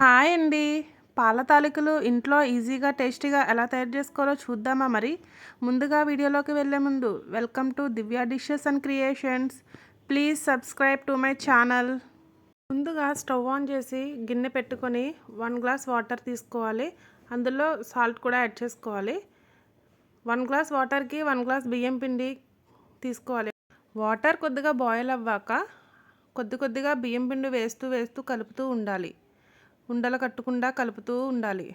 Hi అండి. పాల తాలికలు ఇంట్లో ఈజీగా, టేస్టీగా ఎలా తయారు చేసుకోవాలో చూద్దామా మరి? ముందుగా వీడియోలోకి వెళ్ళే ముందు welcome to Divya dishes and creations. Please subscribe to my channel. ముందుగా స్టవ్ ఆన్ చేసి గిన్నె పెట్టుకొని 1 గ్లాస్ వాటర్ తీసుకోవాలి. అందులో సాల్ట్ కూడా యాడ్ చేసుకోవాలి. 1 గ్లాస్ వాటర్కి 1 గ్లాస్ బియ్యం పిండి తీసుకోవాలి. వాటర్ కొద్దిగా బాయిల్ అవ్వాక కొద్దిగా బియ్యం పిండి వేస్తూ కలుపుతూ ఉండాలి. ఉండలు కట్టకుండా కలుపుతూ ఉండాలి. ఆ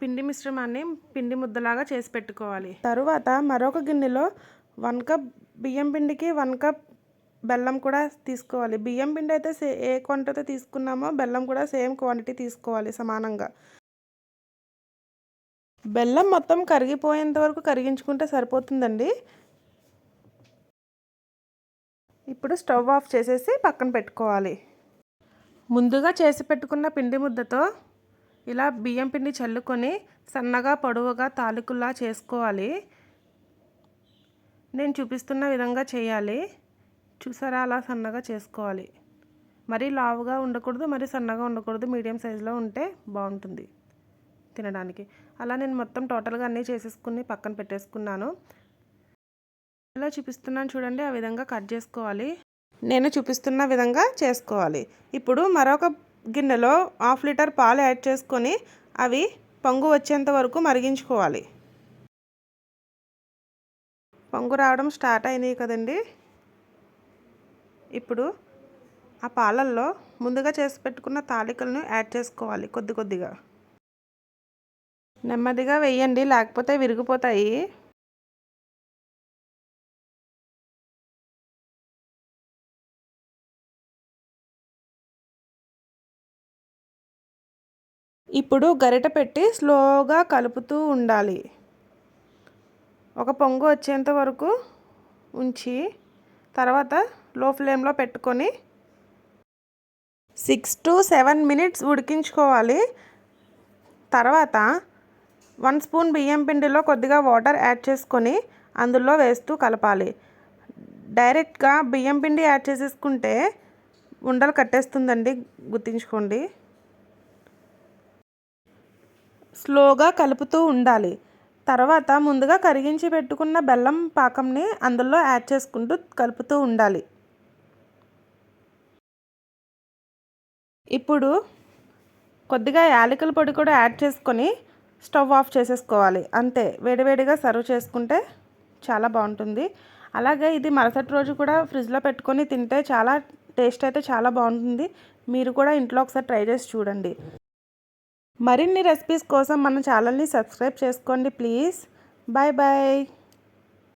పిండి మిశ్రమాన్ని పిండి ముద్దలాగా చేసి పెట్టుకోవాలి. తరువాత మరొక గిన్నెలో 1 కప్ బియ్యం పిండికి 1 కప్ బెల్లం కూడా తీసుకోవాలి. బియ్యం పిండి అయితే ఏ క్వాంటిటీ తీసుకున్నామో బెల్లం కూడా సేమ్ క్వాంటిటీ తీసుకోవాలి సమానంగా. బెల్లం మొత్తం కరిగిపోయేంత వరకు కరిగించుకుంటే సరిపోతుందండి. ఇప్పుడు స్టవ్ ఆఫ్ చేసేసి పక్కన పెట్టుకోవాలి. ముందుగా చేసి పెట్టుకున్న పిండి ముద్దతో ఇలా బియ్యం పిండి చల్లుకొని సన్నగా పొడవుగా తాలికల్లా చేసుకోవాలి. నేను చూపిస్తున్న విధంగా చేయాలి. చూసారా, అలా సన్నగా చేసుకోవాలి. మరీ లావుగా ఉండకూడదు, మరీ సన్నగా ఉండకూడదు. మీడియం సైజులో ఉంటే బాగుంటుంది తినడానికి. అలా నేను మొత్తం టోటల్గా అన్నీ చేసేసుకుని పక్కన పెట్టేసుకున్నాను. ఇలా చూపిస్తున్నాను చూడండి, ఆ విధంగా కట్ చేసుకోవాలి. నేను చూపిస్తున్న విధంగా చేసుకోవాలి. ఇప్పుడు మరొక గిన్నెలో 1/2 లీటర్ పాలు యాడ్ చేసుకొని అవి పొంగు వచ్చేంత వరకు మరిగించుకోవాలి. పొంగు రావడం స్టార్ట్ అయినాయి కదండి. ఇప్పుడు ఆ పాలల్లో ముందుగా చేసి పెట్టుకున్న తాలికలను యాడ్ చేసుకోవాలి. కొద్దిగా నెమ్మదిగా వేయండి, లేకపోతే విరిగిపోతాయి. ఇప్పుడు గరిటె పెట్టి స్లోగా కలుపుతూ ఉండాలి. ఒక పొంగు వచ్చేంత వరకు ఉంచి తర్వాత లో ఫ్లేమ్లో పెట్టుకొని 6 to 7 మినిట్స్ ఉడికించుకోవాలి. తర్వాత 1 స్పూన్ బియ్యం పిండిలో కొద్దిగా వాటర్ యాడ్ చేసుకొని అందులో వేస్తూ కలపాలి. డైరెక్ట్గా బియ్యం పిండి యాడ్ చేసేసుకుంటే ఉండలు కట్టేస్తుందండి, గుర్తుంచుకోండి. స్లోగా కలుపుతూ ఉండాలి. తర్వాత ముందుగా కరిగించి పెట్టుకున్న బెల్లం పాకంని అందులో యాడ్ చేసుకుంటూ కలుపుతూ ఉండాలి. ఇప్పుడు కొద్దిగా యాలకుల పొడి కూడా యాడ్ చేసుకొని స్టవ్ ఆఫ్ చేసేసుకోవాలి. అంతే, వేడివేడిగా సర్వ్ చేసుకుంటే చాలా బాగుంటుంది. అలాగే ఇది మరుసటి రోజు కూడా ఫ్రిడ్జ్లో పెట్టుకొని తింటే చాలా టేస్ట్ అయితే చాలా బాగుంటుంది. మీరు కూడా ఇంట్లో ఒకసారి ట్రై చేసి చూడండి. మరిన్ని రెసిపీస్ కోసం మన ఛానల్ని సబ్స్క్రైబ్ చేసుకోండి ప్లీజ్. Bye bye.